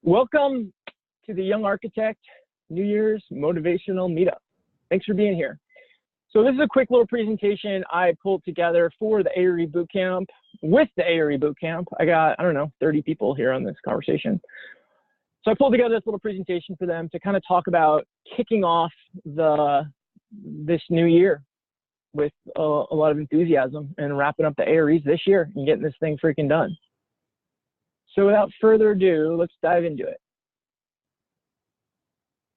Welcome to the Young Architect New Year's Motivational Meetup. Thanks for being here. So this is a quick little presentation I pulled together for the ARE Bootcamp. With the ARE Bootcamp, I got, 30 people here on this conversation. So I pulled together this little presentation for them to kind of talk about kicking off this new year with a lot of enthusiasm and wrapping up the AREs this year and getting this thing freaking done. So without further ado, let's dive into it.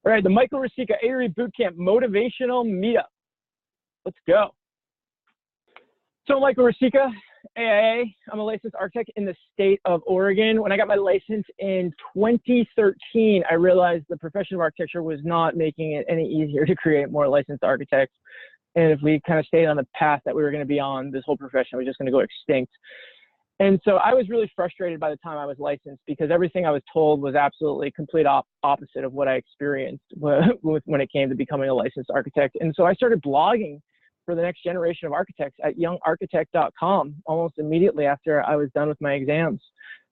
All right, the Michael Riscica ARE Bootcamp Motivational Meetup. Let's go. So Michael Riscica, AIA. I'm a licensed architect in the state of Oregon. When I got my license in 2013, I realized the profession of architecture was not making it any easier to create more licensed architects. And if we kind of stayed on the path that we were going to be on, this whole profession was just going to go extinct. And so I was really frustrated by the time I was licensed because everything I was told was absolutely complete opposite of what I experienced when it came to becoming a licensed architect. And so I started blogging for the next generation of architects at youngarchitect.com almost immediately after I was done with my exams.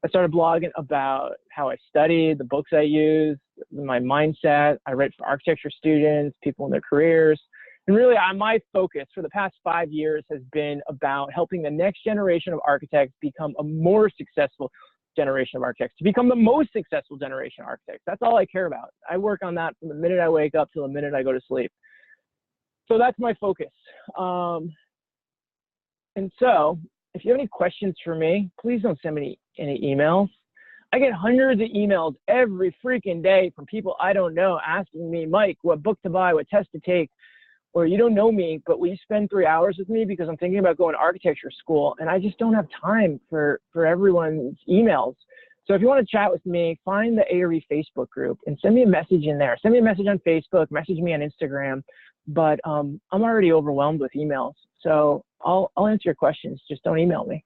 I started blogging about how I studied, the books I used, my mindset. I write for architecture students, people in their careers. And really, my focus for the past 5 years has been about helping the next generation of architects become a more successful generation of architects, to become the most successful generation of architects. That's all I care about. I work on that from the minute I wake up till the minute I go to sleep. So that's my focus. And so if you have any questions for me, please don't send me any emails. I get hundreds of emails every freaking day from people I don't know asking me, Mike, what book to buy, what test to take. Or you don't know me, but will you spend 3 hours with me because I'm thinking about going to architecture school and I just don't have time for everyone's emails. So if you want to chat with me, find the ARE Facebook group and send me a message in there. Send me a message on Facebook, message me on Instagram. But I'm already overwhelmed with emails. So I'll answer your questions. Just don't email me.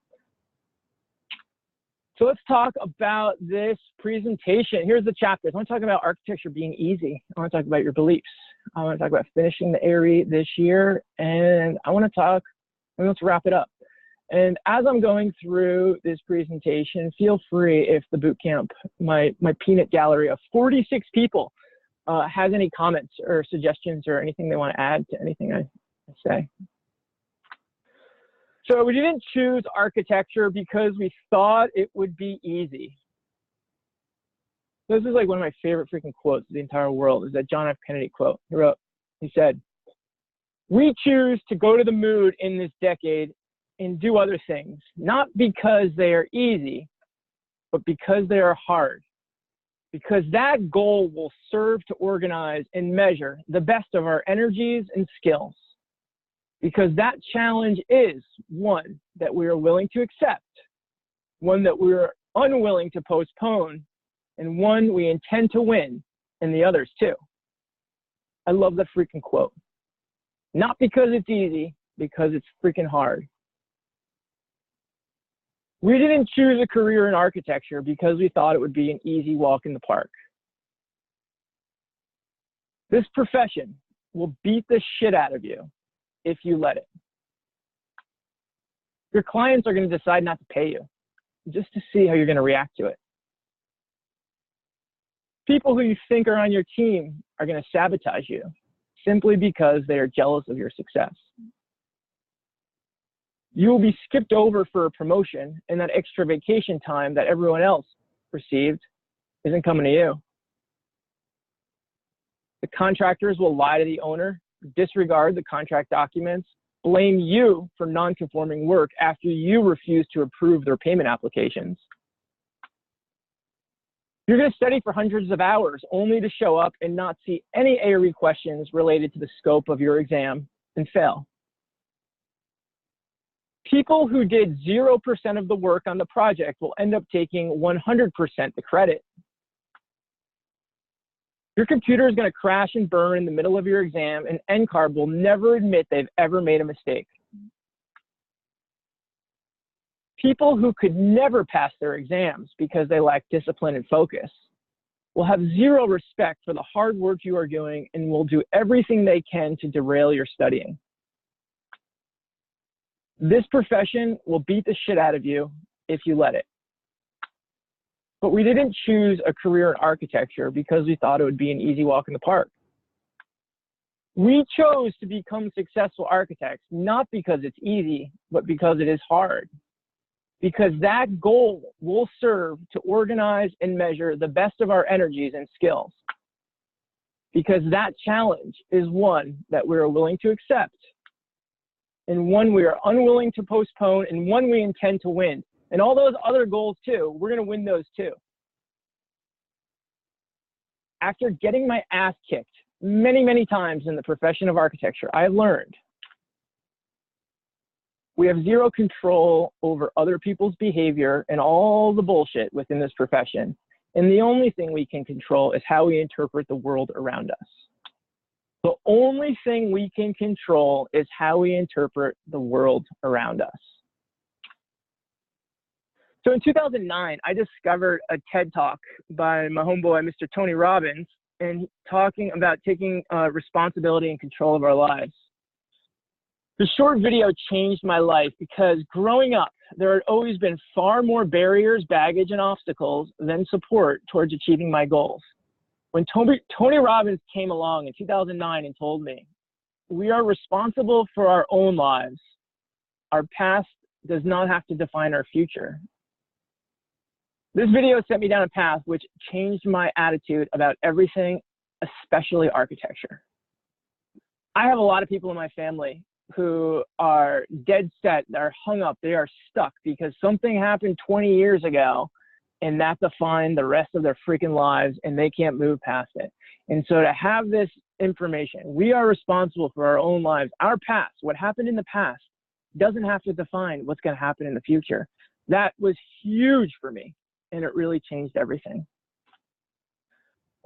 So let's talk about this presentation. Here's the chapters. I want to talk about architecture being easy. I want to talk about your beliefs. I want to talk about finishing the ARE this year. And let's wrap it up. And as I'm going through this presentation, feel free if the bootcamp, my peanut gallery of 46 people has any comments or suggestions or anything they want to add to anything I say. So we didn't choose architecture because we thought it would be easy. This is like one of my favorite freaking quotes of the entire world, is that John F. Kennedy quote. He said, "We choose to go to the moon in this decade and do other things, not because they are easy, but because they are hard. Because that goal will serve to organize and measure the best of our energies and skills. Because that challenge is one that we are willing to accept, one that we're unwilling to postpone, and one we intend to win, and the others too." I love the freaking quote. Not because it's easy, because it's freaking hard. We didn't choose a career in architecture because we thought it would be an easy walk in the park. This profession will beat the shit out of you if you let it. Your clients are going to decide not to pay you just to see how you're going to react to it. People who you think are on your team are going to sabotage you simply because they are jealous of your success. You will be skipped over for a promotion, and that extra vacation time that everyone else received isn't coming to you. The contractors will lie to the owner, disregard the contract documents, blame you for non-conforming work after you refuse to approve their payment applications. You're going to study for hundreds of hours only to show up and not see any ARE questions related to the scope of your exam and fail. People who did 0% of the work on the project will end up taking 100% the credit. Your computer is going to crash and burn in the middle of your exam, and NCARB will never admit they've ever made a mistake. People who could never pass their exams because they lack discipline and focus will have zero respect for the hard work you are doing and will do everything they can to derail your studying. This profession will beat the shit out of you if you let it. But we didn't choose a career in architecture because we thought it would be an easy walk in the park. We chose to become successful architects, not because it's easy, but because it is hard. Because that goal will serve to organize and measure the best of our energies and skills. Because that challenge is one that we are willing to accept, and one we are unwilling to postpone, and one we intend to win. And all those other goals too, we're going to win those too. After getting my ass kicked many, many times in the profession of architecture, I have learned we have zero control over other people's behavior and all the bullshit within this profession. And the only thing we can control is how we interpret the world around us. The only thing we can control is how we interpret the world around us. So in 2009, I discovered a TED Talk by my homeboy, Mr. Tony Robbins, and talking about taking responsibility and control of our lives. The short video changed my life because growing up, there had always been far more barriers, baggage, and obstacles than support towards achieving my goals. When Tony Robbins came along in 2009 and told me, we are responsible for our own lives. Our past does not have to define our future. This video set me down a path which changed my attitude about everything, especially architecture. I have a lot of people in my family who are dead set, they're hung up, they are stuck because something happened 20 years ago and that defined the rest of their freaking lives and they can't move past it. And so to have this information, we are responsible for our own lives. Our past, what happened in the past, doesn't have to define what's going to happen in the future. That was huge for me, and it really changed everything.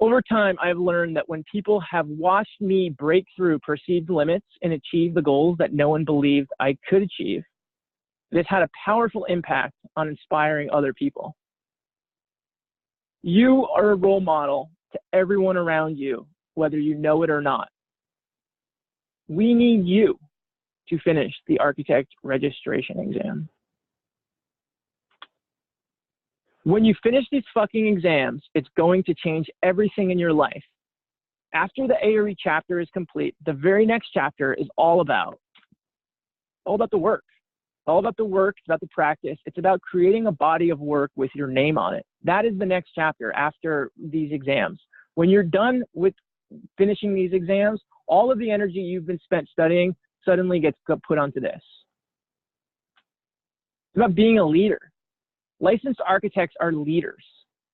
Over time, I've learned that when people have watched me break through perceived limits and achieve the goals that no one believed I could achieve, this had a powerful impact on inspiring other people. You are a role model to everyone around you, whether you know it or not. We need you to finish the architect registration exam. When you finish these fucking exams, it's going to change everything in your life. After the ARE chapter is complete, the very next chapter is all about the work. All about the work, it's about the practice. It's about creating a body of work with your name on it. That is the next chapter after these exams. When you're done with finishing these exams, all of the energy you've been spent studying suddenly gets put onto this. It's about being a leader. Licensed architects are leaders.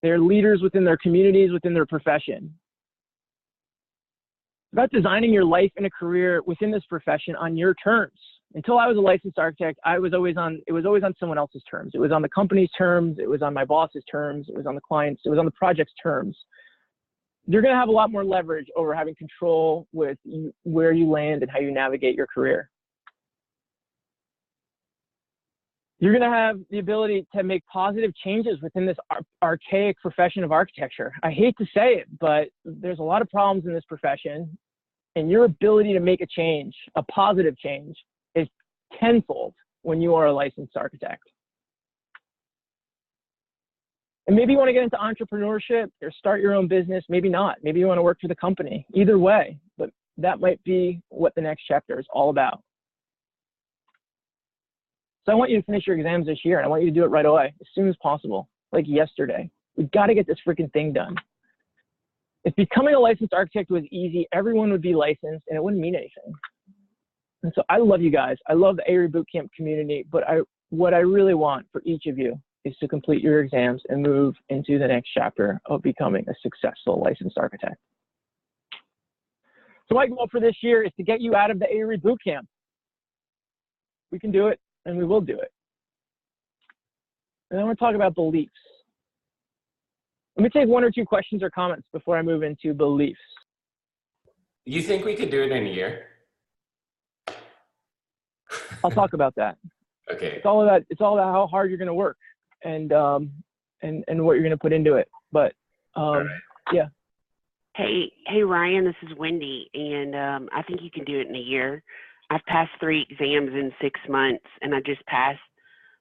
They're leaders within their communities, within their profession. It's about designing your life and a career within this profession on your terms. Until I was a licensed architect, it was always on someone else's terms. It was on the company's terms, it was on my boss's terms, it was on the client's, it was on the project's terms. You're gonna have a lot more leverage over having control with where you land and how you navigate your career. You're going to have the ability to make positive changes within this archaic profession of architecture. I hate to say it, but there's a lot of problems in this profession, and your ability to make a change, a positive change, is tenfold when you are a licensed architect. And maybe you want to get into entrepreneurship or start your own business, maybe not. Maybe you want to work for the company. Either way, but that might be what the next chapter is all about. So I want you to finish your exams this year, and I want you to do it right away, as soon as possible, like yesterday. We've got to get this freaking thing done. If becoming a licensed architect was easy, everyone would be licensed, and it wouldn't mean anything. And so I love you guys. I love the ARE Bootcamp community, but what I really want for each of you is to complete your exams and move into the next chapter of becoming a successful licensed architect. So my goal for this year is to get you out of the ARE Bootcamp. We can do it. And we will do it. And I want to talk about beliefs. Let me take one or two questions or comments before I move into beliefs. You think we could do it in a year? I'll talk about that. Okay. It's all about how hard you're going to work and what you're going to put into it. But right. Yeah. Hey Ryan, this is Wendy, and I think you can do it in a year. I've passed 3 exams in 6 months, and I just passed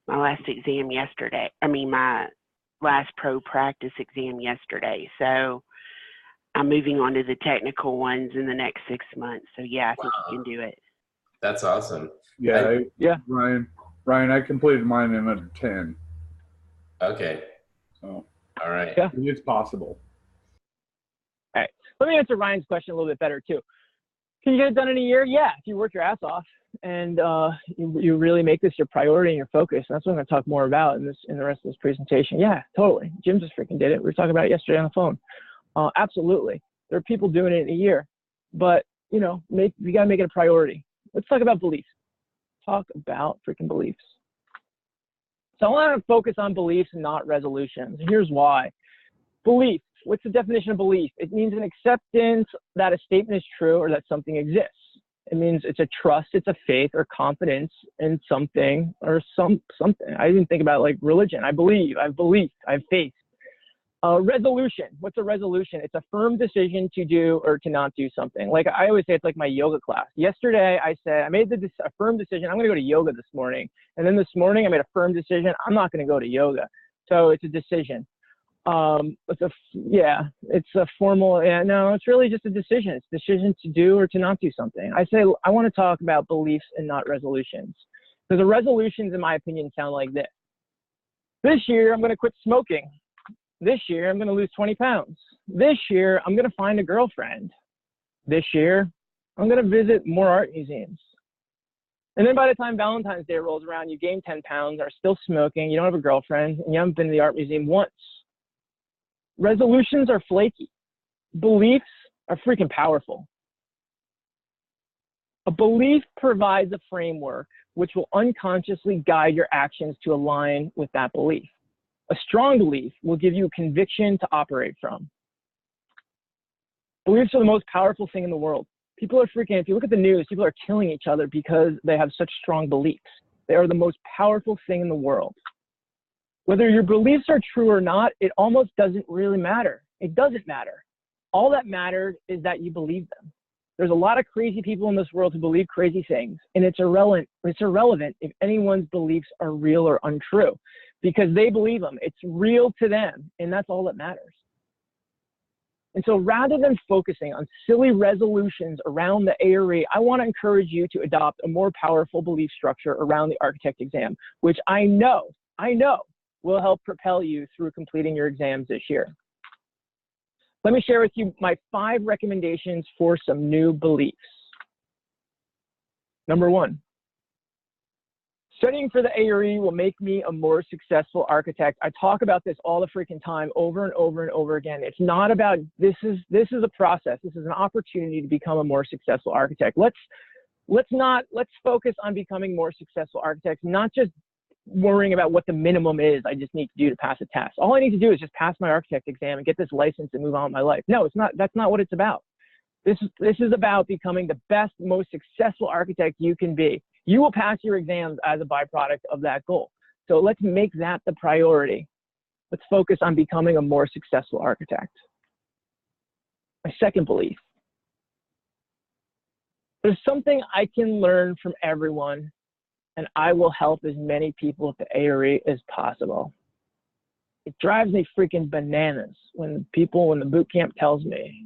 my last exam yesterday. My last pro practice exam yesterday. So I'm moving on to the technical ones in the next 6 months. So yeah, I think you can do it. That's awesome. Yeah, Yeah. Ryan, I completed mine in under 10. Okay. So All right. Yeah. it's possible. All right. Let me answer Ryan's question a little bit better too. Can you get it done in a year? Yeah, if you work your ass off and you really make this your priority and your focus. And that's what I'm going to talk more about in the rest of this presentation. Yeah, totally. Jim just freaking did it. We were talking about it yesterday on the phone. Absolutely. There are people doing it in a year, but you know, we got to make it a priority. Let's talk about beliefs. Talk about freaking beliefs. So I want to focus on beliefs and not resolutions. Here's why. Belief. What's the definition of belief? It means an acceptance that a statement is true or that something exists. It means it's a trust, it's a faith or confidence in something or something. I didn't think about like religion. I believe, I have belief, I have faith. Resolution. What's a resolution? It's a firm decision to do or to not do something. Like I always say, it's like my yoga class. Yesterday, I said I made a firm decision. I'm going to go to yoga this morning. And then this morning, I made a firm decision. I'm not going to go to yoga. So it's a decision. It's a formal. Yeah, no, it's really just a decision. It's a decision to do or to not do something. I say I want to talk about beliefs and not resolutions, because the resolutions, in my opinion, sound like this. This year, I'm going to quit smoking. This year, I'm going to lose 20 pounds. This year, I'm going to find a girlfriend. This year, I'm going to visit more art museums. And then by the time Valentine's Day rolls around, you gain 10 pounds, are still smoking, you don't have a girlfriend, and you haven't been to the art museum once. Resolutions are flaky. Beliefs are freaking powerful. A belief provides a framework which will unconsciously guide your actions to align with that belief. A strong belief will give you conviction to operate from. Beliefs are the most powerful thing in the world. People are freaking, if you look at the news, people are killing each other because they have such strong beliefs. They are the most powerful thing in the world. Whether your beliefs are true or not, it almost doesn't really matter. It doesn't matter. All that matters is that you believe them. There's a lot of crazy people in this world who believe crazy things, and it's irrelevant if anyone's beliefs are real or untrue, because they believe them. It's real to them, and that's all that matters. And so rather than focusing on silly resolutions around the ARE, I want to encourage you to adopt a more powerful belief structure around the architect exam, which I know will help propel you through completing your exams this year. Let me share with you my 5 recommendations for some new beliefs. Number 1, studying for the ARE will make me a more successful architect. I talk about this all the freaking time, over and over and over again. It's not about, this is a process. This is an opportunity to become a more successful architect. Let's focus on becoming more successful architects, not just worrying about what the minimum is I just need to do to pass a test. All I need to do is just pass my architect exam and get this license and move on with my life. No, it's not. That's not what it's about. This is about becoming the best, most successful architect you can be. You will pass your exams as a byproduct of that goal. So let's make that the priority. Let's focus on becoming a more successful architect. My second belief. There's something I can learn from everyone, and I will help as many people at the ARE as possible. It drives me freaking bananas when the boot camp tells me,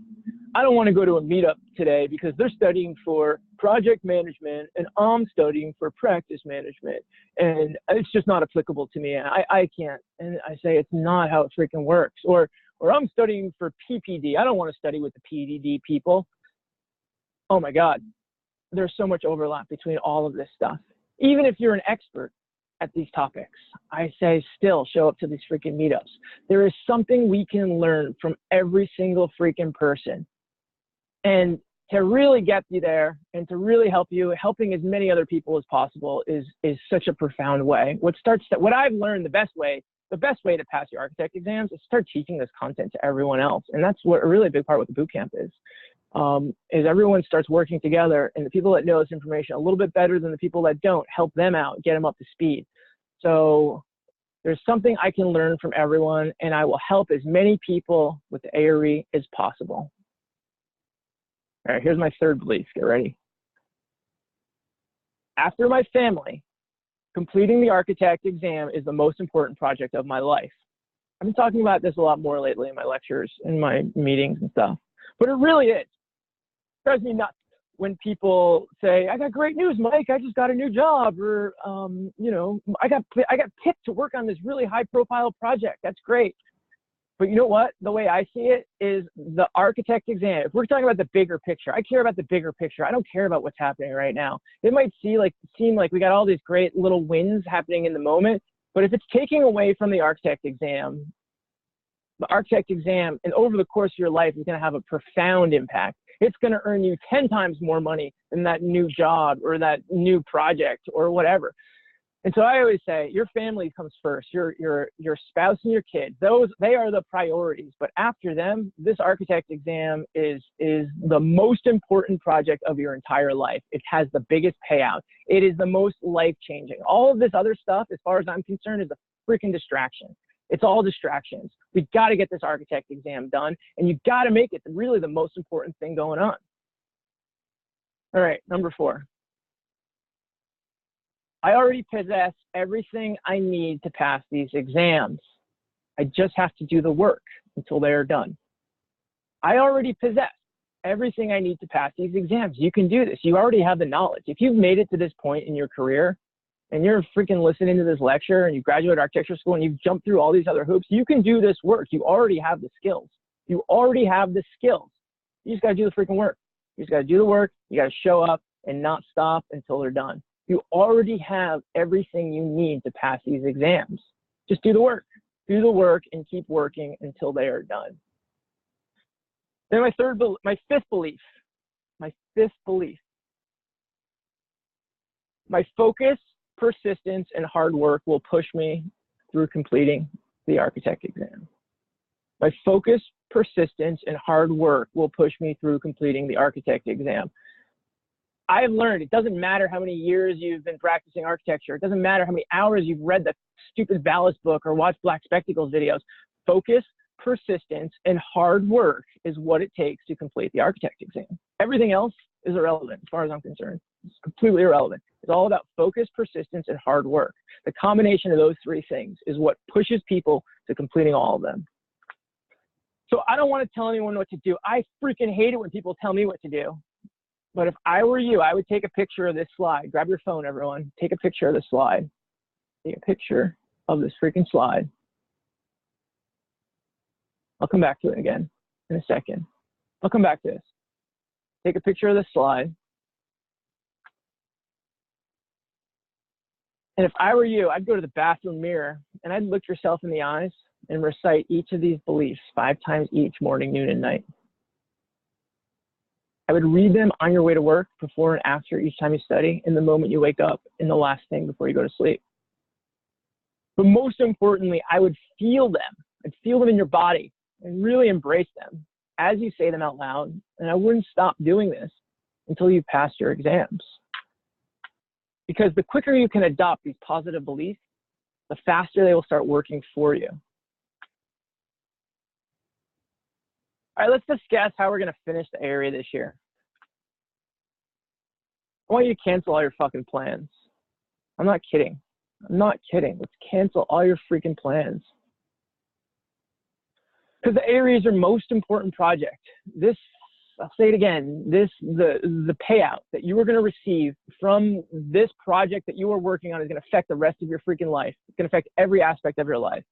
I don't want to go to a meetup today because they're studying for project management and I'm studying for practice management, and it's just not applicable to me. I can't. And I say, it's not how it freaking works. Or I'm studying for PPD. I don't want to study with the PDD people. Oh my God. There's so much overlap between all of this stuff. Even if you're an expert at these topics, I say still show up to these freaking meetups. There is something we can learn from every single freaking person. And to really get you there and to really help you, helping as many other people as possible is such a profound way. What I've learned, the best way to pass your architect exams is start teaching this content to everyone else. And that's what a really big part what the boot camp is everyone starts working together, and the people that know this information a little bit better than the people that don't, help them out, get them up to speed. So there's something I can learn from everyone, and I will help as many people with the ARE as possible. All right, here's my third belief. Get ready. After my family, completing the architect exam is the most important project of my life. I've been talking about this a lot more lately in my lectures, in my meetings and stuff, but it really is. It drives me nuts when people say, I got great news, Mike, I just got a new job, or, you know, I got picked to work on this really high profile project. That's great. But you know what? The way I see it is the architect exam. If we're talking about the bigger picture, I care about the bigger picture. I don't care about what's happening right now. It might seem like we got all these great little wins happening in the moment, but if it's taking away from the architect exam and over the course of your life is going to have a profound impact. It's going to earn you 10 times more money than that new job or that new project or whatever. And so I always say your family comes first, your spouse and your kids. They are the priorities. But after them, this architect exam is the most important project of your entire life. It has the biggest payout. It is the most life-changing. All of this other stuff, as far as I'm concerned, is a freaking distraction. It's all distractions. We've got to get this architect exam done, and you've got to make it really the most important thing going on. All right, number 4. I already possess everything I need to pass these exams. I just have to do the work until they are done. I already possess everything I need to pass these exams. You can do this. You already have the knowledge. If you've made it to this point in your career, and you're freaking listening to this lecture and you graduate architecture school and you've jumped through all these other hoops, you can do this work. You already have the skills. You already have the skills. You just got to do the freaking work. You just got to do the work. You got to show up and not stop until they're done. You already have everything you need to pass these exams. Just do the work. Do the work and keep working until they are done. Then my fifth belief. My focus, persistence, and hard work will push me through completing the architect exam. My focus, persistence, and hard work will push me through completing the architect exam. I've learned it doesn't matter how many years you've been practicing architecture. It doesn't matter how many hours you've read the stupid ballast book or watched Black Spectacles videos. Focus, persistence, and hard work is what it takes to complete the architect exam. Everything else is irrelevant as far as I'm concerned. It's completely irrelevant. It's all about focus, persistence, and hard work. The combination of those 3 things is what pushes people to completing all of them. So I don't want to tell anyone what to do. I freaking hate it when people tell me what to do. But if I were you, I would take a picture of this slide. Grab your phone, everyone. Take a picture of this slide. Take a picture of this freaking slide. I'll come back to it again in a second. I'll come back to this. Take a picture of this slide. And if I were you, I'd go to the bathroom mirror and I'd look yourself in the eyes and recite each of these beliefs 5 times each, morning, noon, and night. I would read them on your way to work, before and after each time you study, in the moment you wake up, and the last thing before you go to sleep. But most importantly, I would feel them. I'd feel them in your body and really embrace them as you say them out loud. And I wouldn't stop doing this until you pass your exams. Because the quicker you can adopt these positive beliefs, the faster they will start working for you. All right, let's discuss how we're going to finish the area this year. I want you to cancel all your fucking plans. I'm not kidding. I'm not kidding. Let's cancel all your freaking plans. Because the area is your most important project. This, I'll say it again, the payout that you are going to receive from this project that you are working on is going to affect the rest of your freaking life. It's going to affect every aspect of your life.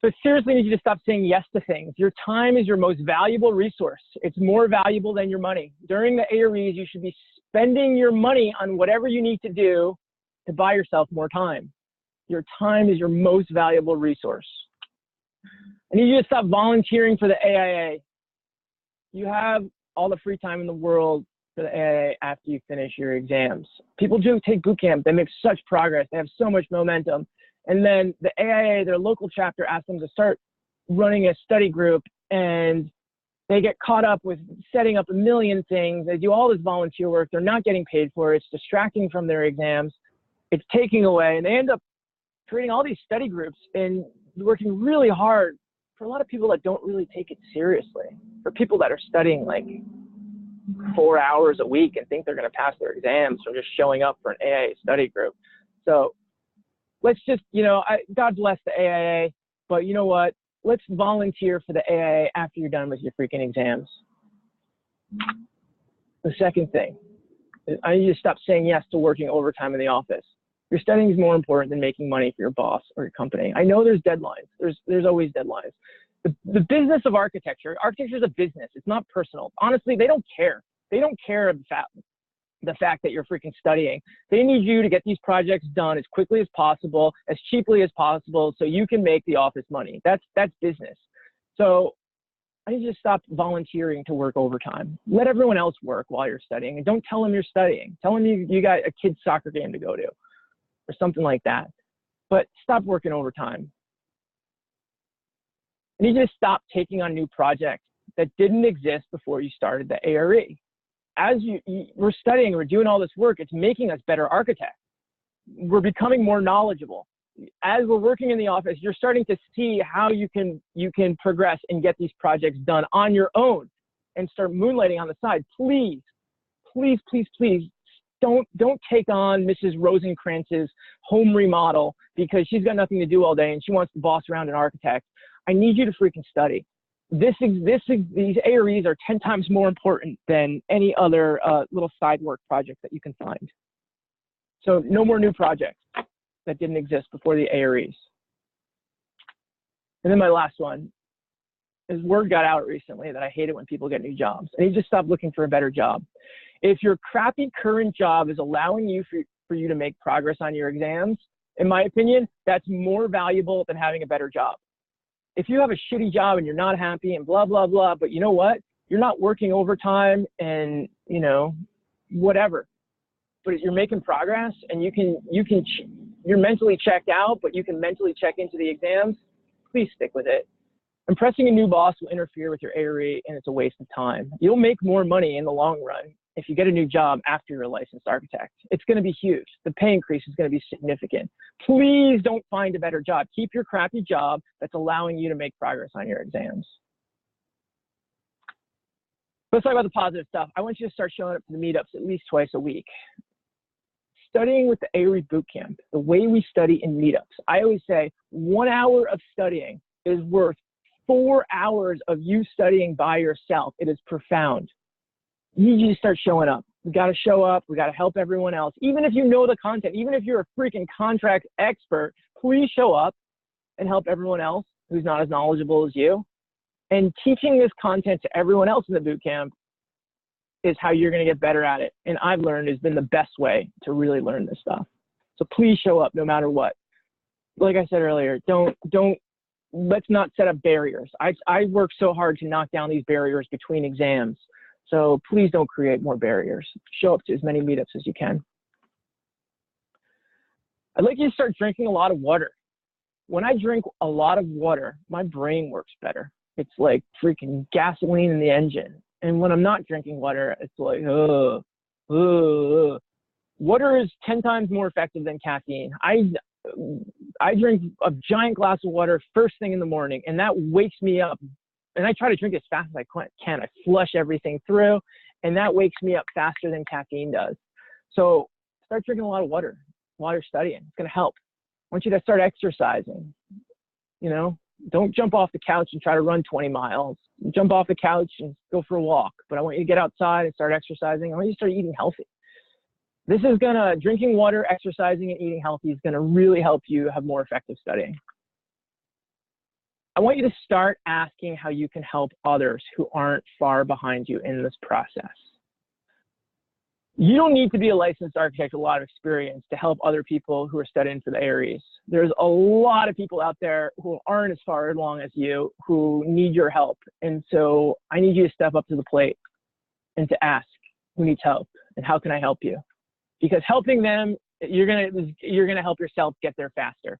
So seriously, need you to stop saying yes to things. Your time is your most valuable resource. It's more valuable than your money. During the AREs, you should be spending your money on whatever you need to do to buy yourself more time. Your time is your most valuable resource. I need you to stop volunteering for the AIA. You have all the free time in the world for the AIA after you finish your exams. People do take boot camp. They make such progress. They have so much momentum. And then the AIA, their local chapter, asks them to start running a study group, and they get caught up with setting up a million things. They do all this volunteer work. They're not getting paid for it. It's distracting from their exams. It's taking away. And they end up creating all these study groups and working really hard for a lot of people that don't really take it seriously. For people that are studying like 4 hours a week and think they're going to pass their exams from just showing up for an AIA study group. So let's just, God bless the AIA, but you know what? Let's volunteer for the AIA after you're done with your freaking exams. The second thing, I need you to stop saying yes to working overtime in the office. Your studying is more important than making money for your boss or your company. I know there's deadlines. There's always deadlines. The business of architecture is a business. It's not personal. Honestly, they don't care. They don't care the fact that you're freaking studying. They need you to get these projects done as quickly as possible, as cheaply as possible, so you can make the office money. That's business. So I need you to stop volunteering to work overtime. Let everyone else work while you're studying, and don't tell them you're studying. Tell them you got a kid's soccer game to go to or something like that. But stop working overtime. I need you to stop taking on new projects that didn't exist before you started the ARE. As we're studying, we're doing all this work, it's making us better architects. We're becoming more knowledgeable. As we're working in the office, you're starting to see how you can progress and get these projects done on your own and start moonlighting on the side. Please, please, please, please don't take on Mrs. Rosencrantz's home remodel because she's got nothing to do all day and she wants to boss around an architect. I need you to freaking study. These AREs are 10 times more important than any other little side work project that you can find. So no more new projects that didn't exist before the AREs. And then my last one is word got out recently that I hate it when people get new jobs. I need to stop looking for a better job. If your crappy current job is allowing you for you to make progress on your exams, in my opinion, that's more valuable than having a better job. If you have a shitty job and you're not happy and blah, blah, blah, but you know what? You're not working overtime and, you know, whatever, but you're making progress and you're mentally checked out, but you can mentally check into the exams, please stick with it. Impressing a new boss will interfere with your ARE and it's a waste of time. You'll make more money in the long run if you get a new job after you're a licensed architect. It's going to be huge. The pay increase is going to be significant. Please don't find a better job. Keep your crappy job that's allowing you to make progress on your exams. Let's talk about the positive stuff. I want you to start showing up to the meetups at least twice a week. Studying with the ARE Bootcamp, the way we study in meetups. I always say 1 hour of studying is worth 4 hours of you studying by yourself. It is profound. You need to start showing up. We got to show up. We got to help everyone else. Even if you know the content, even if you're a freaking contract expert, please show up and help everyone else who's not as knowledgeable as you. And teaching this content to everyone else in the bootcamp is how you're going to get better at it. And I've learned has been the best way to really learn this stuff. So please show up no matter what. Like I said earlier, let's not set up barriers. I work so hard to knock down these barriers between exams. So please don't create more barriers. Show up to as many meetups as you can. I'd like you to start drinking a lot of water. When I drink a lot of water, my brain works better. It's like freaking gasoline in the engine. And when I'm not drinking water, it's like, Water is 10 times more effective than caffeine. I drink a giant glass of water first thing in the morning, and that wakes me up. And I try to drink as fast as I can. I flush everything through, and that wakes me up faster than caffeine does. So start drinking a lot of water while you're studying. It's going to help. I want you to start exercising. You know, don't jump off the couch and try to run 20 miles. Jump off the couch and go for a walk. But I want you to get outside and start exercising. I want you to start eating healthy. Drinking water, exercising, and eating healthy is going to really help you have more effective studying. I want you to start asking how you can help others who aren't far behind you in this process. You don't need to be a licensed architect with a lot of experience to help other people who are studying for the AREs. There's a lot of people out there who aren't as far along as you who need your help. And so I need you to step up to the plate and to ask who needs help and how can I help you? Because helping them, you're gonna help yourself get there faster.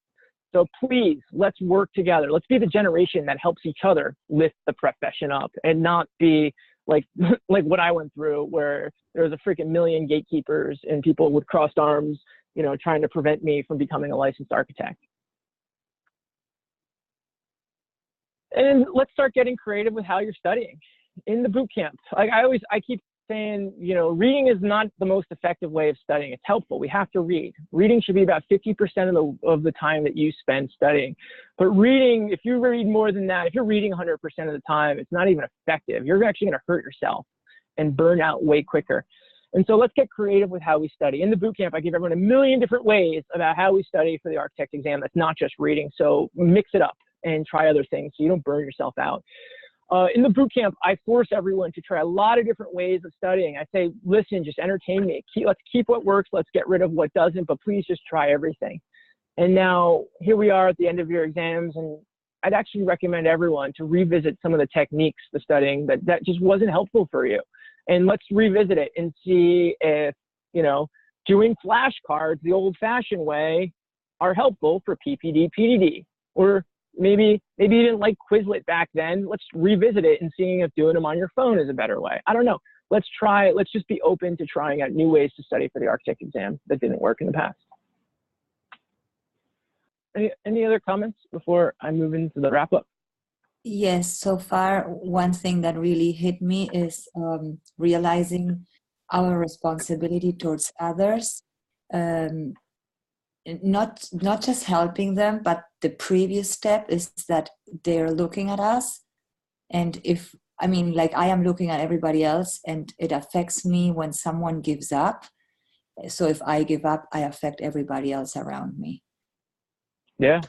So please, let's work together. Let's be the generation that helps each other lift the profession up and not be like what I went through where there was a freaking million gatekeepers and people with crossed arms, you know, trying to prevent me from becoming a licensed architect. And let's start getting creative with how you're studying in the boot camp. Like I keep saying, you know, reading is not the most effective way of studying. It's helpful. We have to read. Reading should be about 50% of the time that you spend studying. But reading, if you read more than that, if you're reading 100% of the time, it's not even effective. You're actually going to hurt yourself and burn out way quicker. And so let's get creative with how we study. In the boot camp, I give everyone a million different ways about how we study for the architect exam. That's not just reading. So mix it up and try other things so you don't burn yourself out. In the boot camp, I force everyone to try a lot of different ways of studying. I say, listen, just entertain me. Let's keep what works. Let's get rid of what doesn't, but please just try everything. And now here we are at the end of your exams, and I'd actually recommend everyone to revisit some of the techniques for studying that just wasn't helpful for you. And let's revisit it and see if, you know, doing flashcards the old-fashioned way are helpful for PPD, PDD, or maybe you didn't like Quizlet back then. Let's revisit it and seeing if doing them on your phone is a better way. I don't know. Let's try it. Let's just be open to trying out new ways to study for the architect exam that didn't work in the past. Any other comments before I move into the wrap up? Yes, so far, one thing that really hit me is realizing our responsibility towards others. Not just helping them, but the previous step is that they're looking at us. And if, I mean, like I am looking at everybody else and it affects me when someone gives up. So if I give up, I affect everybody else around me. Yeah,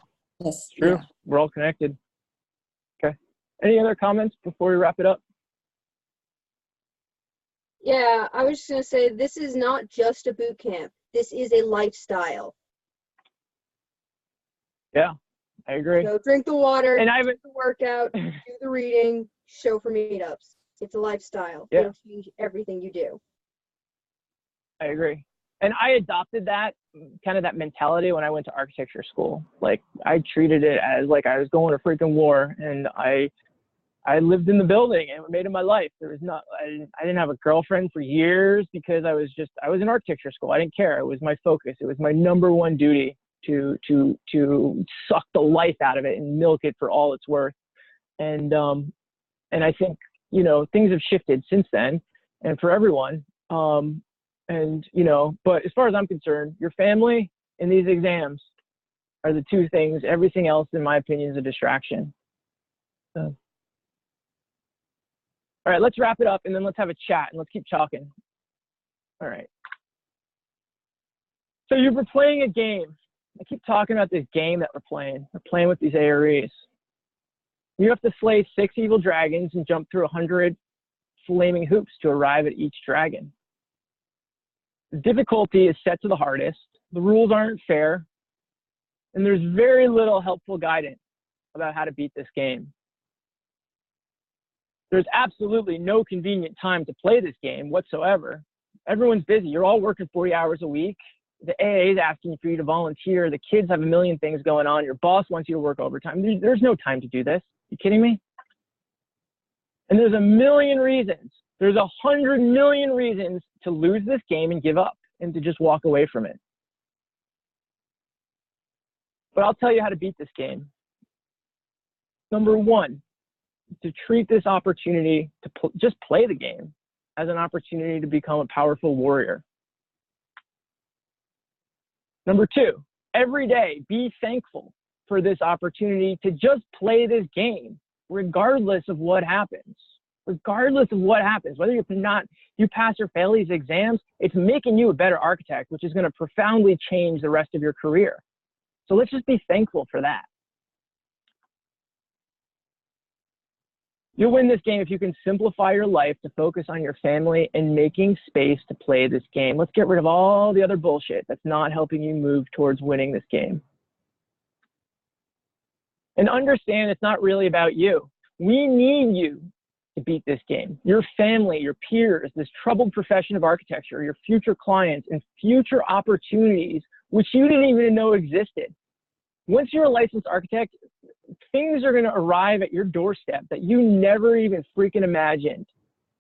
Yes, true. yeah. We're all connected. Okay. Any other comments before we wrap it up? Yeah, I was just going to say, this is not just a boot camp. This is a lifestyle. Yeah, I agree. So drink the water, And do the workout, do the reading, show for meetups. It's a lifestyle. Yeah. It'll change everything you do. I agree. And I adopted that kind of that mentality when I went to architecture school. Like I treated it as like I was going to freaking war, and I lived in the building and it made it my life. There was not, I didn't have a girlfriend for years because I was in architecture school. I didn't care. It was my focus. It was my number one duty to suck the life out of it and milk it for all it's worth. And I think, you know, things have shifted since then and for everyone. And, you know, but as far as I'm concerned, your family and these exams are the two things. Everything else, in my opinion, is a distraction. So. All right, let's wrap it up and then let's have a chat and let's keep talking. All right. So you were playing a game. I keep talking about this game that we're playing. We're playing with these AREs. You have to slay 6 evil dragons and jump through 100 flaming hoops to arrive at each dragon. The difficulty is set to the hardest. The rules aren't fair. And there's very little helpful guidance about how to beat this game. There's absolutely no convenient time to play this game whatsoever. Everyone's busy. You're all working 40 hours a week. The AA is asking for you to volunteer. The kids have a million things going on. Your boss wants you to work overtime. There's no time to do this. You kidding me? And there's a million reasons. There's 100 million reasons to lose this game and give up and to just walk away from it. But I'll tell you how to beat this game. Number one, to treat this opportunity to just play the game as an opportunity to become a powerful warrior. Number two, every day be thankful for this opportunity to just play this game, regardless of what happens. Regardless of what happens, whether you pass or fail these exams, it's making you a better architect, which is going to profoundly change the rest of your career. So let's just be thankful for that. You'll win this game if you can simplify your life to focus on your family and making space to play this game. Let's get rid of all the other bullshit that's not helping you move towards winning this game. And understand it's not really about you. We need you to beat this game. Your family, your peers, this troubled profession of architecture, your future clients, and future opportunities which you didn't even know existed. Once you're a licensed architect, things are going to arrive at your doorstep that you never even freaking imagined,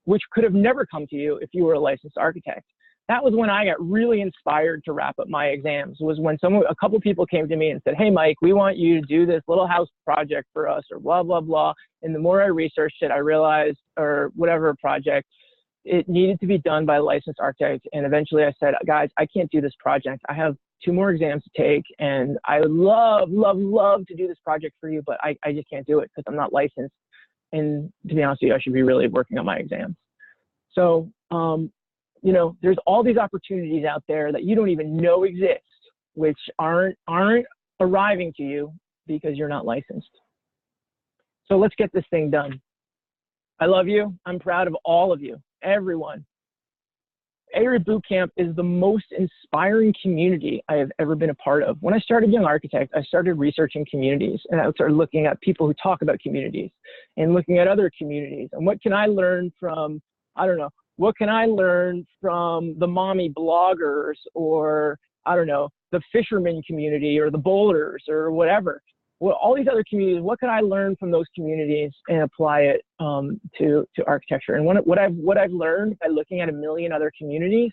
which could have never come to you if you were a licensed architect. That was when I got really inspired to wrap up my exams, was when a couple people came to me and said, hey, Mike, we want you to do this little house project for us or blah, blah, blah. And the more I researched it, I realized, or whatever project, it needed to be done by a licensed architect. And eventually I said, guys, I can't do this project. I have 2 more exams to take, and I would love to do this project for you, but I just can't do it because I'm not licensed. And to be honest with you, I should be really working on my exams. So, you know, there's all these opportunities out there that you don't even know exist, which aren't arriving to you because you're not licensed. So let's get this thing done. I love you. I'm proud of all of you, everyone. ARE Bootcamp is the most inspiring community I have ever been a part of. When I started Young Architect, I started researching communities, and I started looking at people who talk about communities and looking at other communities. And what can I learn from, I don't know, what can I learn from the mommy bloggers, or I don't know, the fisherman community or the bowlers or whatever. Well, all these other communities, what can I learn from those communities and apply it to architecture? And what I've learned by looking at a million other communities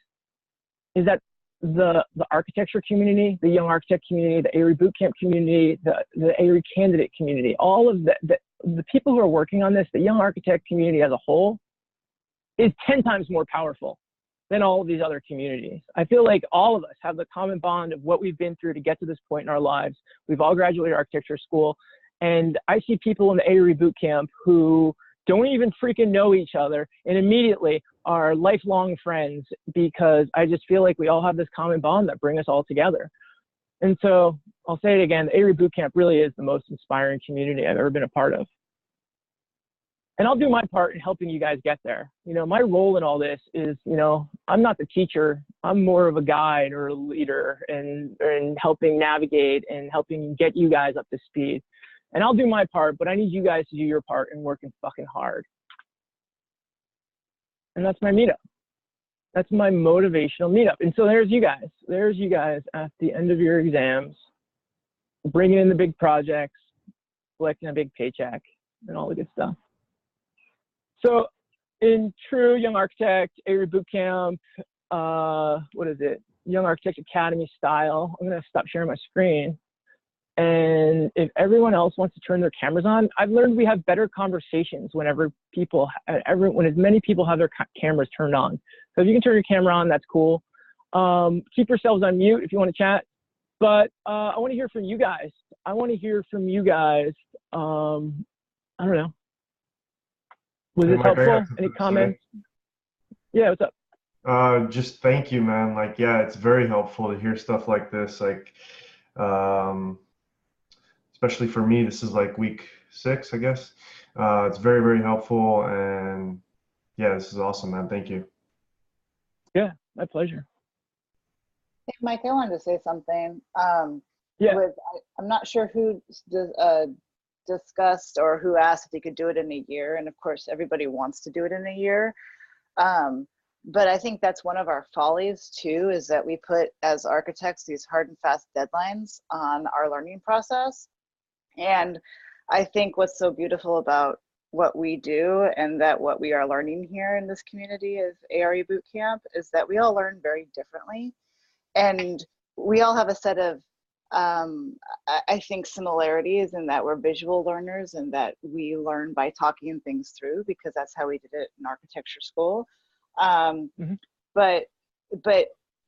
is that the architecture community, the Young Architect community, the ARE Bootcamp community, the ARE candidate community, all of the people who are working on this, the Young Architect community as a whole, is 10 times more powerful than all of these other communities. I feel like all of us have the common bond of what we've been through to get to this point in our lives. We've all graduated architecture school, and I see people in the ARE Bootcamp who don't even freaking know each other and immediately are lifelong friends, because I just feel like we all have this common bond that brings us all together. And so I'll say it again, the ARE Bootcamp really is the most inspiring community I've ever been a part of. And I'll do my part in helping you guys get there. You know, my role in all this is, you know, I'm not the teacher. I'm more of a guide or a leader, and helping navigate and helping get you guys up to speed. And I'll do my part, but I need you guys to do your part and working fucking hard. And that's my meetup. That's my motivational meetup. And so there's you guys. There's you guys at the end of your exams, bringing in the big projects, collecting a big paycheck, and all the good stuff. So in true Young Architect, ARE Bootcamp, what is it? Young Architect Academy style, I'm gonna stop sharing my screen. And if everyone else wants to turn their cameras on, I've learned we have better conversations whenever when as many people have their cameras turned on. So if you can turn your camera on, that's cool. Keep yourselves on mute if you want to chat. But I want to hear from you guys. I want to hear from you guys. I don't know. Was this helpful? Any comments? Yeah, what's up? Just thank you, man. Like, yeah, it's very helpful to hear stuff like this. Like, especially for me, this is like week 6, I guess. It's very, very helpful. And yeah, this is awesome, man. Thank you. Yeah, my pleasure. Hey, Mike, I wanted to say something. Yeah. I'm not sure who discussed or who asked if you could do it in a year, and of course everybody wants to do it in a year, but I think that's one of our follies too, is that we put as architects these hard and fast deadlines on our learning process. And I think what's so beautiful about what we do, and that what we are learning here in this community of ARE Bootcamp, is that we all learn very differently, and we all have a set of I think similarities in that we're visual learners, and that we learn by talking things through, because that's how we did it in architecture school. But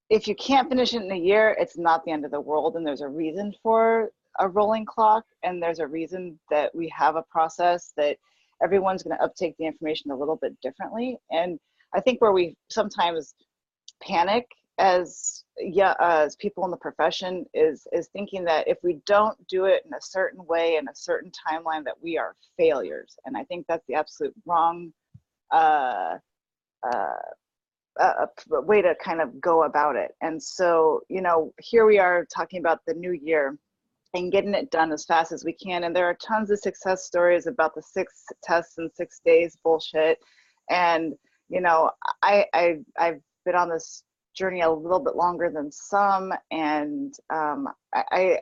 if you can't finish it in a year, it's not the end of the world, and there's a reason for a rolling clock, and there's a reason that we have a process that everyone's going to uptake the information a little bit differently. And I think where we sometimes panic as people in the profession is thinking that if we don't do it in a certain way, in a certain timeline, that we are failures. And I think that's the absolute wrong way to kind of go about it. And so, you know, here we are talking about the new year and getting it done as fast as we can. And there are tons of success stories about the 6 tests in 6 days bullshit. And, you know, I've been on this journey a little bit longer than some, and I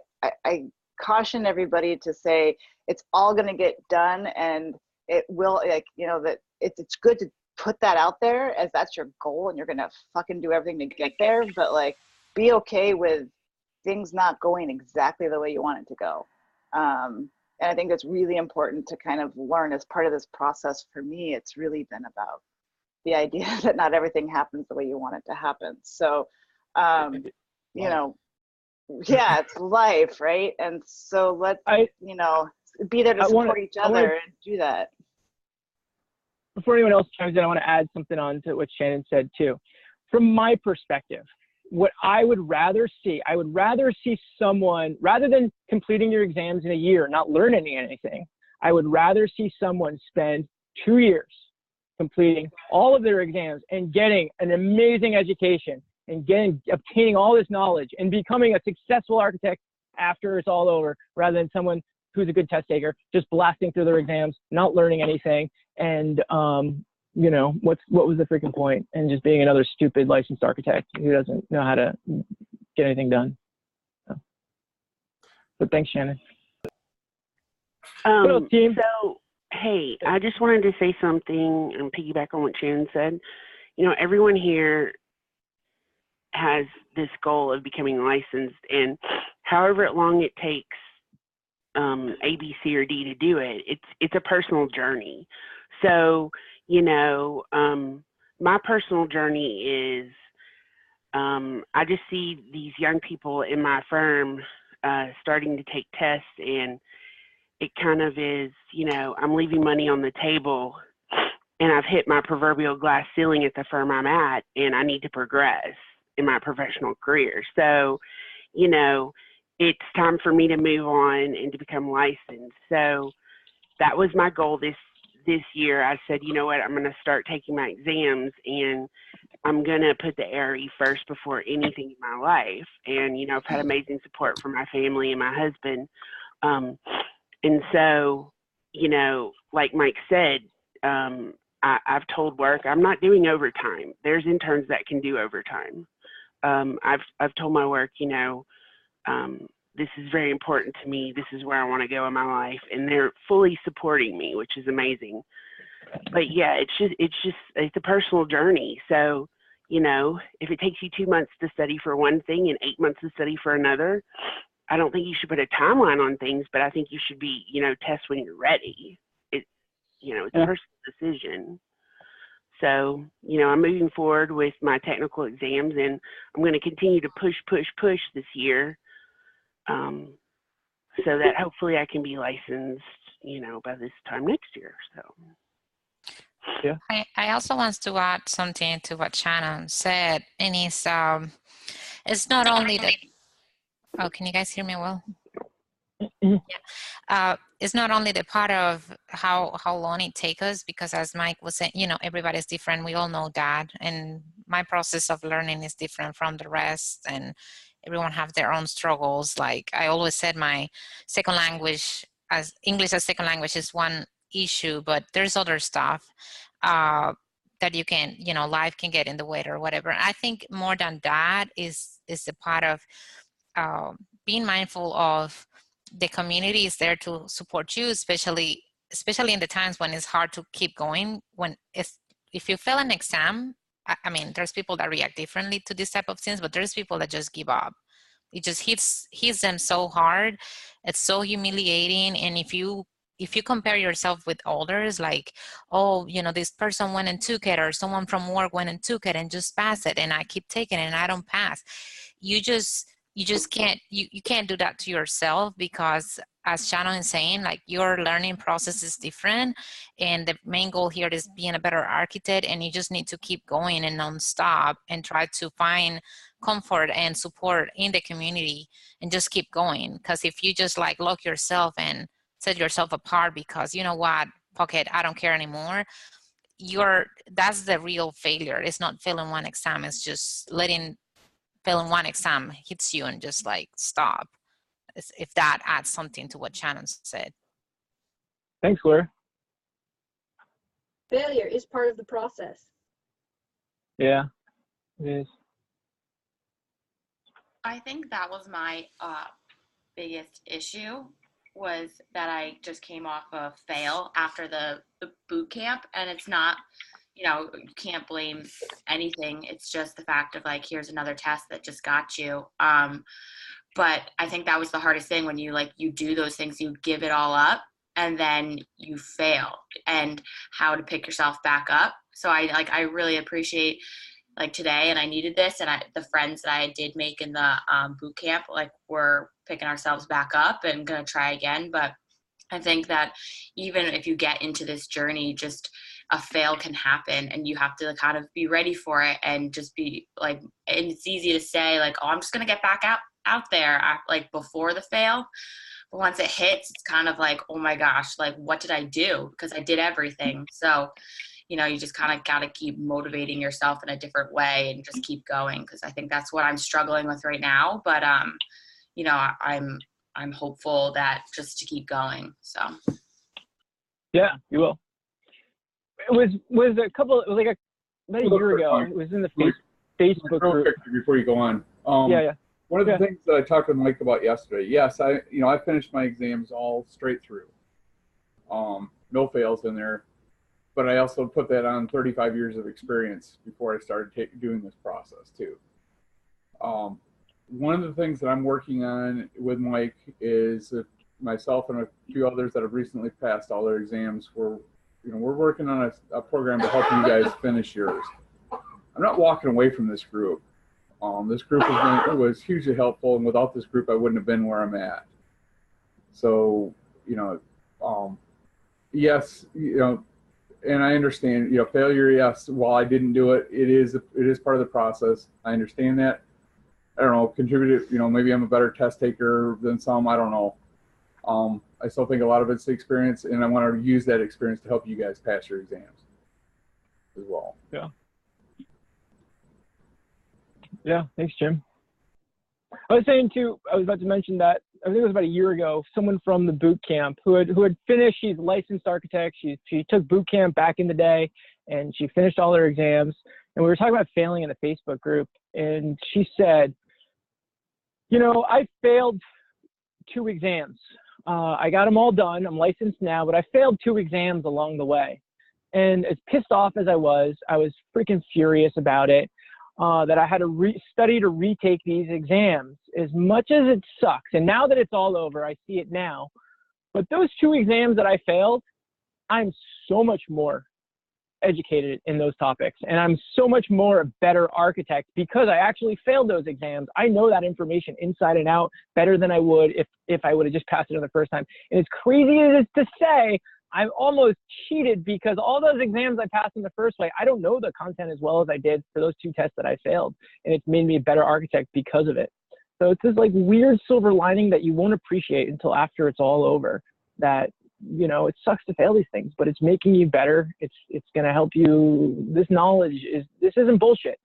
caution everybody to say it's all going to get done, and it will, like, you know, that it's good to put that out there as that's your goal, and you're going to fucking do everything to get there, but like, be okay with things not going exactly the way you want it to go. And I think that's really important to kind of learn as part of this process. For me, it's really been about the idea that not everything happens the way you want it to happen. So, you know, yeah, it's life, right? And so let's, you know, be there to support each other and do that. Before anyone else chimes in, I want to add something on to what Shannon said too. From my perspective, what I would rather see someone, rather than completing your exams in a year, not learning anything, I would rather see someone spend 2 years completing all of their exams and getting an amazing education and obtaining all this knowledge and becoming a successful architect after it's all over, rather than someone who's a good test taker, just blasting through their exams, not learning anything, and you know, what was the freaking point? And just being another stupid licensed architect who doesn't know how to get anything done. But thanks, Shannon. What else, team? So, hey, I just wanted to say something and piggyback on what Shannon said. You know, everyone here has this goal of becoming licensed, and however long it takes A, B, C, or D to do it, it's a personal journey. So, you know, my personal journey is I just see these young people in my firm starting to take tests, and it kind of is, you know, I'm leaving money on the table, and I've hit my proverbial glass ceiling at the firm I'm at, and I need to progress in my professional career. So, you know, it's time for me to move on and to become licensed. So that was my goal this year. I said, you know what, I'm going to start taking my exams, and I'm going to put the ARE first before anything in my life. And, you know, I've had amazing support from my family and my husband. And so, you know, like Mike said, I've told work I'm not doing overtime. There's interns that can do overtime. I've told my work, you know, this is very important to me. This is where I want to go in my life, and they're fully supporting me, which is amazing. But yeah, it's a personal journey. So, you know, if it takes you 2 months to study for one thing and 8 months to study for another, I don't think you should put a timeline on things, but I think you should be, you know, test when you're ready. You know, it's a personal decision. So, you know, I'm moving forward with my technical exams, and I'm going to continue to push this year, so that hopefully I can be licensed, you know, by this time next year. So, yeah. I also want to add something to what Shannon said, and it's not only the. Oh, can you guys hear me well? Yeah. It's not only the part of how long it takes us, because as Mike was saying, you know, everybody's different. We all know that. And my process of learning is different from the rest. And everyone have their own struggles. Like I always said, my second language, as English as second language, is one issue, but there's other stuff that you can, you know, life can get in the way or whatever. I think more than that is the part of being mindful of the community is there to support you, especially in the times when it's hard to keep going. If you fail an exam, I mean, there's people that react differently to this type of things, but there's people that just give up. It just hits them so hard. It's so humiliating. And if you compare yourself with others, like, oh, you know, this person went and took it, or someone from work went and took it and just passed it, and I keep taking it and I don't pass. You just can't, you can't do that to yourself, because as Shannon is saying, like, your learning process is different, and the main goal here is being a better architect, and you just need to keep going and non-stop and try to find comfort and support in the community and just keep going. Because if you just like lock yourself and set yourself apart because, you know what, fuck it, I don't care anymore, that's the real failure. It's not failing one exam, it's just failing one exam hits you and just like stop. If that adds something to what Shannon said. Thanks, Laura. Failure is part of the process. Yeah, it is. I think that was my biggest issue, was that I just came off of fail after the boot camp, and it's not, you know, you can't blame anything. It's just the fact of like, here's another test that just got you. But I think that was the hardest thing, when you do those things, you give it all up, and then you fail, and how to pick yourself back up. So I really appreciate like today, and I needed this, and the friends that I did make in the boot camp, like we're picking ourselves back up and gonna try again. But I think that even if you get into this journey, just a fail can happen, and you have to kind of be ready for it, and just be like, and it's easy to say like, oh, I'm just going to get back out there like before the fail. But once it hits, it's kind of like, oh my gosh, like what did I do? Because I did everything. So, you know, you just kind of got to keep motivating yourself in a different way and just keep going. Because I think that's what I'm struggling with right now. But, you know, I'm hopeful that just to keep going. So. Yeah, you will. It was about a year ago. It was in the Facebook Real group. quick before you go on. Yeah. One of the things that I talked to Mike about yesterday. Yes, I finished my exams all straight through. No fails in there, but I also put that on 35 years of experience before I started doing this process too. One of the things that I'm working on with Mike is myself and a few others that have recently passed all their exams. We're working on a program to help you guys finish yours. I'm not walking away from this group. This group was hugely helpful, and without this group, I wouldn't have been where I'm at. So, yes, and I understand, failure. Yes, while I didn't do it, it is part of the process. I understand that. I don't know, contributed. Maybe I'm a better test taker than some. I don't know. I still think a lot of it's the experience, and I want to use that experience to help you guys pass your exams as well. Yeah. Yeah, thanks, Jim. I was about to mention that I think it was about a year ago, someone from the boot camp who had finished. She's a licensed architect. She took boot camp back in the day, and she finished all her exams. And we were talking about failing in a Facebook group, and she said, I failed 2 exams. I got them all done. I'm licensed now, but I failed 2 exams along the way. And as pissed off as I was freaking furious about it, that I had to study to retake these exams. As much as it sucks, and now that it's all over, I see it now. But those 2 exams that I failed, I'm so much more educated in those topics, and I'm so much more a better architect because I actually failed those exams. I know that information inside and out better than I would if I would have just passed it on the first time. And as crazy as it is to say, I've almost cheated because all those exams I passed in the first way, I don't know the content as well as I did for those 2 tests that I failed, and it's made me a better architect because of it. So it's this like weird silver lining that you won't appreciate until after it's all over, that it sucks to fail these things, but it's making you better. It's going to help you. This isn't bullshit.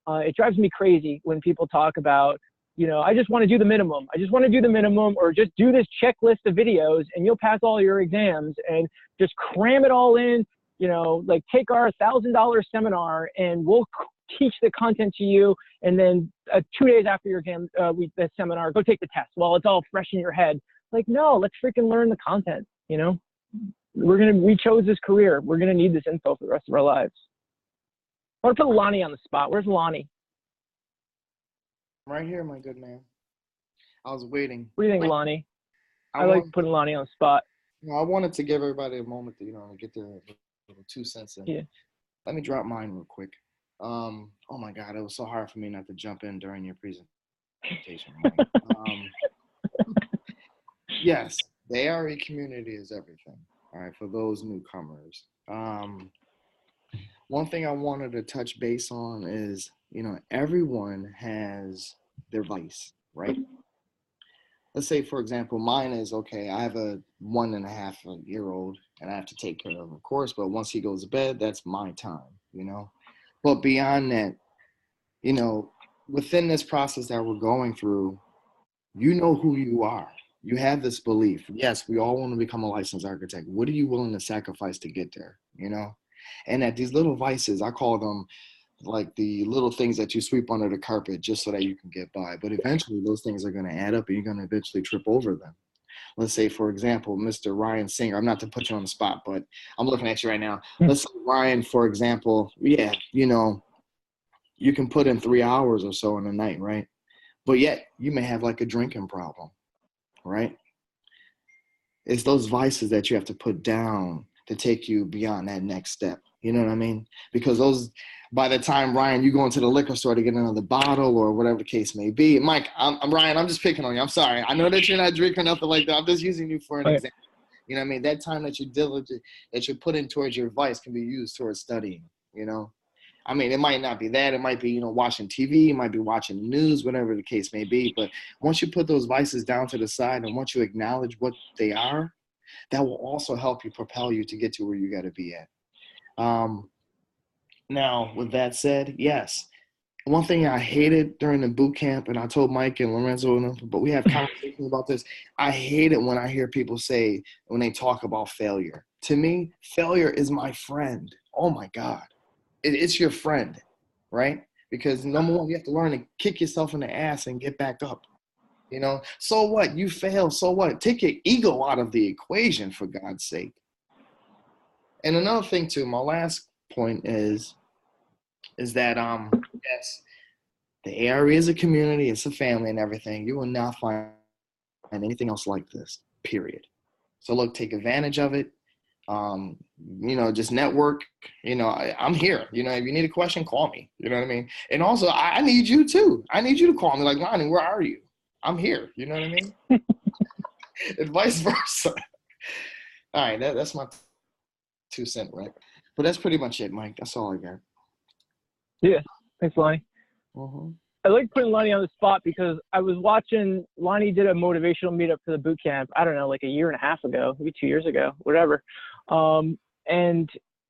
It drives me crazy when people talk about, I just want to do the minimum. I just want to do the minimum, or just do this checklist of videos and you'll pass all your exams, and just cram it all in, like take our $1,000 seminar and we'll teach the content to you. And then 2 days after your exam, the seminar, go take the test while it's all fresh in your head. Like, no, let's freaking learn the content. We chose this career. We're going to need this info for the rest of our lives. I want to put Lonnie on the spot. Where's Lonnie? Right here, my good man. I was waiting. What do you think, Lonnie? I like putting Lonnie on the spot. I wanted to give everybody a moment to, get their little 2 cents in. Yeah. Let me drop mine real quick. Oh my God, it was so hard for me not to jump in during your presentation. Yes, the ARE community is everything. All right, for those newcomers. One thing I wanted to touch base on is, everyone has their vice, right? Let's say, for example, mine is, okay, I have a 1.5-year-old and I have to take care of him, of course, but once he goes to bed, that's my time, But beyond that, within this process that we're going through, you know who you are. You have this belief. Yes, we all want to become a licensed architect. What are you willing to sacrifice to get there, And that these little vices, I call them like the little things that you sweep under the carpet just so that you can get by. But eventually those things are going to add up and you're going to eventually trip over them. Let's say, for example, Mr. Ryan Singer, I'm not to put you on the spot, but I'm looking at you right now. Let's say Ryan, for example, yeah, you can put in 3 hours or so in a night, right? But yet you may have like a drinking problem, right? It's those vices that you have to put down to take you beyond that next step. You know what I mean? Because those, by the time, Ryan, you go into the liquor store to get another bottle or whatever the case may be. Mike, I'm Ryan, I'm just picking on you. I'm sorry. I know that you're not drinking or nothing like that. I'm just using you for an example. You know what I mean? That time that you're diligent, that you put in towards your vice can be used towards studying, you know? I mean, it might not be that. It might be, you know, watching TV. It might be watching the news, whatever the case may be. But once you put those vices down to the side and once you acknowledge what they are, that will also help you propel you to get to where you got to be at. Now, with that said, yes. One thing I hated during the boot camp, and I told Mike and Lorenzo, but we have conversations about this. I hate it when I hear people say, when they talk about failure. To me, failure is my friend. Oh my God. It's your friend, right? Because number one, you have to learn to kick yourself in the ass and get back up. You know, so what? You fail, so what? Take your ego out of the equation, for God's sake. And another thing too, my last point is that yes, the ARE is a community, it's a family and everything. You will not find anything else like this, period. So look, take advantage of it. You know, just network. You know, I'm here. You know, if you need a question, call me. You know what I mean? And also, I need you too. I need you to call me. Like, Lonnie, where are you? I'm here. You know what I mean? And vice versa. All right, that's my 2 cents, right? But that's pretty much it, Mike. That's all I got. Yeah, thanks, Lonnie. Mm-hmm. I like putting Lonnie on the spot because I was watching, Lonnie did a motivational meetup for the boot camp, I don't know, like a year and a half ago, maybe 2 years ago, whatever. And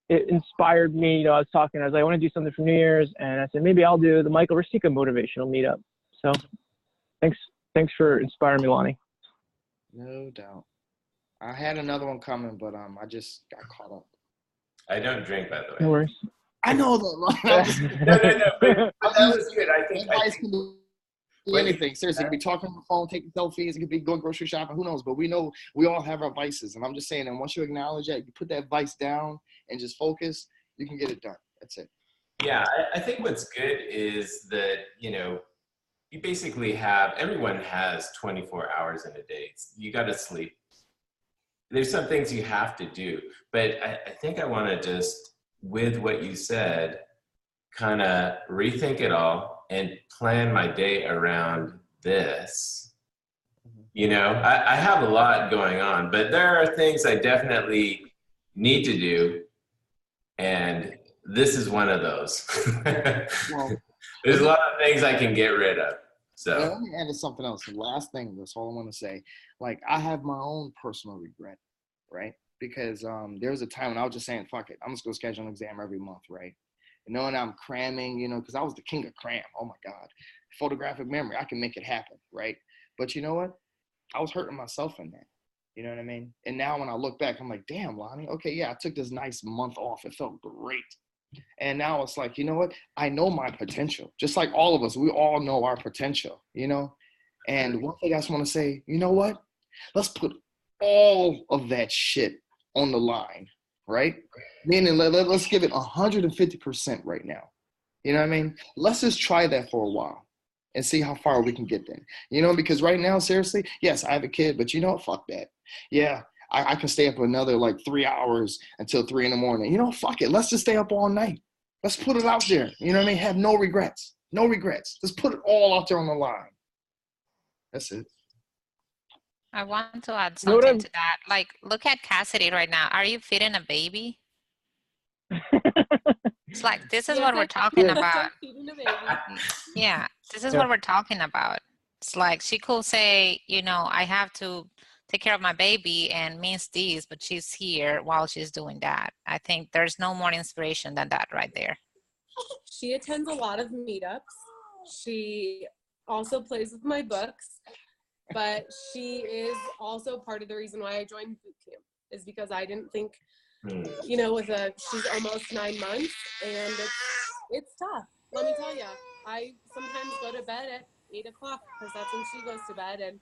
it inspired me. You know, I was talking, I was like, I want to do something for New Year's. And I said, maybe I'll do the Michael Riscica motivational meetup. So thanks for inspiring me, Lonnie. No doubt. I had another one coming, but I just got caught up. I don't drink, by the way. No worries. I know that. No. But that was good. I think can do anything. Seriously, it could be talking on the phone, taking selfies. It could be going grocery shopping. Who knows? But we know we all have our vices. And I'm just saying, and once you acknowledge that, you put that vice down and just focus, you can get it done. That's it. Yeah, I think what's good is that, you know, you basically have, everyone has 24 hours in a day. You got to sleep. There's some things you have to do. But I think I want to just, with what you said, kind of rethink it all and plan my day around this. You know, I have a lot going on, but there are things I definitely need to do. And this is one of those. Well, there's a lot of things I can get rid of. So let me add to something else. The last thing, that's all I want to say. Like, I have my own personal regret, right? Because there was a time when I was just saying, fuck it, I'm just going to schedule an exam every month, right? And knowing I'm cramming, you know, because I was the king of cram. Oh, my God. Photographic memory, I can make it happen, right? But you know what? I was hurting myself in that. You know what I mean? And now when I look back, I'm like, damn, Lonnie, okay, yeah, I took this nice month off. It felt great. And now it's like, you know what? I know my potential. Just like all of us, we all know our potential, you know? And one thing I just want to say, you know what? Let's put all of that shit on the line, right? Meaning, let's give it 150% right now. You know what I mean? Let's just try that for a while and see how far we can get there. You know, because right now, seriously, yes, I have a kid, but you know what? Fuck that. Yeah, I can stay up another like 3 hours until 3 in the morning. You know, fuck it. Let's just stay up all night. Let's put it out there. You know what I mean? Have no regrets. No regrets. Just put it all out there on the line. That's it. I want to add something to that. Like, look at Cassidy right now. Are you feeding a baby? It's like, this is what we're talking about. Yeah, this is what we're talking about. It's like, she could say, you know, I have to take care of my baby and means this, but she's here while she's doing that. I think there's no more inspiration than that right there. She attends a lot of meetups. She also plays with my books, but she is also part of the reason why I joined boot camp, is because I didn't think, you know, she's almost 9 months and it's tough. Let me tell you, I sometimes go to bed at 8 o'clock because that's when she goes to bed, and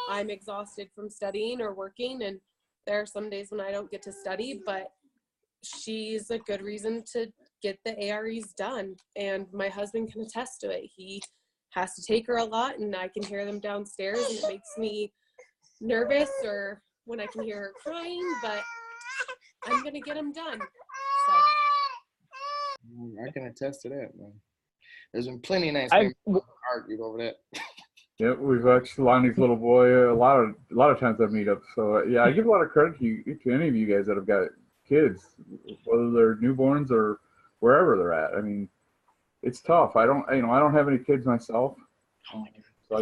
I'm exhausted from studying or working, and there are some days when I don't get to study, but she's a good reason to get the AREs done, and my husband can attest to it. He has to take her a lot, and I can hear them downstairs, and it makes me nervous or when I can hear her crying, but I'm going to get them done. So. I can attest to that, man. There's been plenty of nights we argued over that. Yeah, we've actually Lonnie's little boy a lot of times at meetups. So yeah, I give a lot of credit to any of you guys that have got kids, whether they're newborns or wherever they're at. I mean, it's tough. I don't have any kids myself. So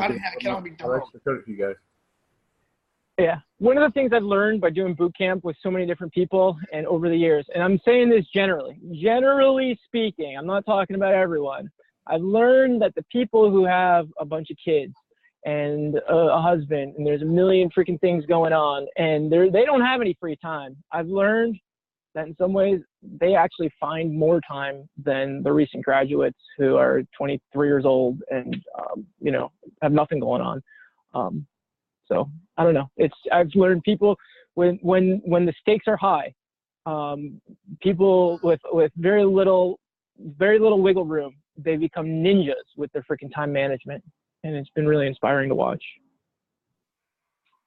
I give a lot of extra credit to you guys. Yeah, one of the things I've learned by doing boot camp with so many different people and over the years, and I'm saying this generally speaking, I'm not talking about everyone. I've learned that the people who have a bunch of kids and a husband, and there's a million freaking things going on, and they don't have any free time. I've learned that in some ways they actually find more time than the recent graduates who are 23 years old and have nothing going on. So I don't know. I've learned people when the stakes are high, people with very little wiggle room, they become ninjas with their freaking time management, and it's been really inspiring to watch.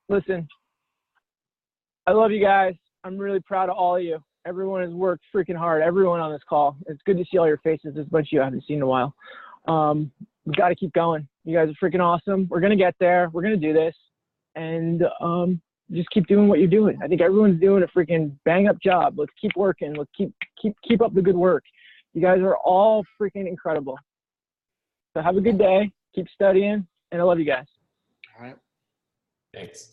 Listen, I love you guys. I'm really proud of all of you. Everyone has worked freaking hard. Everyone on this call. It's good to see all your faces. There's a bunch of you I haven't seen in a while. We've got to keep going. You guys are freaking awesome. We're gonna get there. We're gonna do this, and just keep doing what you're doing. I think everyone's doing a freaking bang up job. Let's keep working. Let's keep up the good work. You guys are all freaking incredible. So have a good day. Keep studying, and I love you guys. All right. Thanks.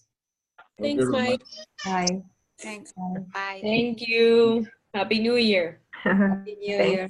Thanks, Mike. Bye. Thanks. Bye. Bye. Thank you. Happy New Year. Happy New Year.